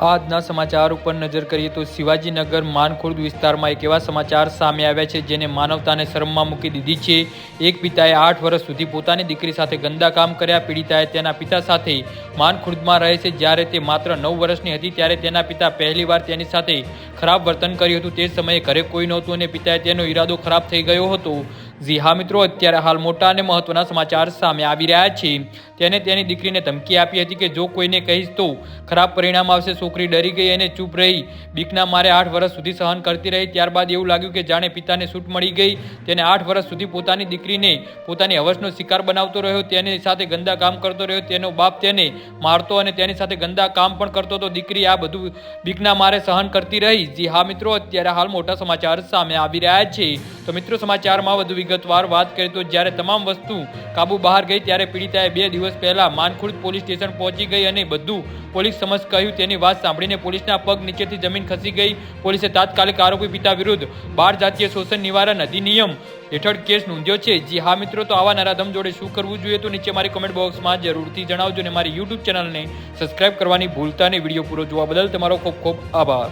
આજના સમાચાર ઉપર નજર કરીએ તો શિવાજીનગર માનખુર્દ વિસ્તારમાં એક એવા સમાચાર સામે આવ્યા છે જેને માનવતાને શરમમાં મૂકી દીધી છે। એક પિતાએ 8 વર્ષ સુધી પોતાની દીકરી સાથે ગંદા કામ કર્યા। પીડિતાએ તેના પિતા સાથે માનખુર્દમાં રહે છે। જ્યારે તે માત્ર 9 વર્ષની હતી ત્યારે તેના પિતા પહેલીવાર તેની સાથે ખરાબ વર્તન કર્યું હતું। તે સમયે ઘરે કોઈ નહોતું અને પિતાએ તેનો ઈરાદો ખરાબ થઈ ગયો હતો। જી હા મિત્રો, અત્યારે હાલ મોટા અને મહત્વના સમાચાર સામે આવી રહ્યા છે। તેને તેની દીકરીને ધમકી આપી હતી કે જો કોઈને કહીશ તો ખરાબ પરિણામ આવશે। છોકરી ડરી ગઈ અને ચૂપ રહી। બીકના મારે 8 વર્ષ સુધી સહન કરતી રહી। ત્યારબાદ એવું લાગ્યું કે જાણે પિતાને છૂટ મળી ગઈ। તેને 8 વર્ષ સુધી પોતાની દીકરીને પોતાની હવસનો શિકાર બનાવતો રહ્યો। તેની સાથે ગંદા કામ કરતો રહ્યો। તેનો બાપ તેને મારતો અને તેની સાથે ગંદા કામ પણ કરતો હતો। દીકરી આ બધું બીકના મારે સહન કરતી રહી। જી હા મિત્રો, અત્યારે હાલ મોટા સમાચાર સામે આવી રહ્યા છે। તો મિત્રો, સમાચારમાં વધુ વિગતવાર વાત કરીએ તો જ્યારે તમામ વસ્તુ કાબુ બહાર ગઈ ત્યારે પીડિતાએ 2 દિવસ પહેલા માનખુર્દ પોલીસ સ્ટેશન પહોંચી ગઈ અને બધું પોલીસ સમક્ષ કહ્યું। તેની વાત સાંભળીને પોલીસના પગ નીચેથી જમીન ખસી ગઈ। પોલીસે તાત્કાલિક આરોપી પિતા વિરુદ્ધ બાળ જાતીય શોષણ નિવારણ અધિનિયમ હેઠળ કેસ નોંધ્યો છે। જી હા મિત્રો, તો આવા નરાધમ જોડે શું કરવું જોઈએ તો નીચે મારી કમેન્ટ બોક્સમાં જરૂરથી જણાવજો અને મારી યુટ્યુબ ચેનલને સબસ્ક્રાઇબ કરવાની ભૂલતા નહીં। વિડીયો પૂરો જોવા બદલ તમારો ખૂબ ખૂબ આભાર।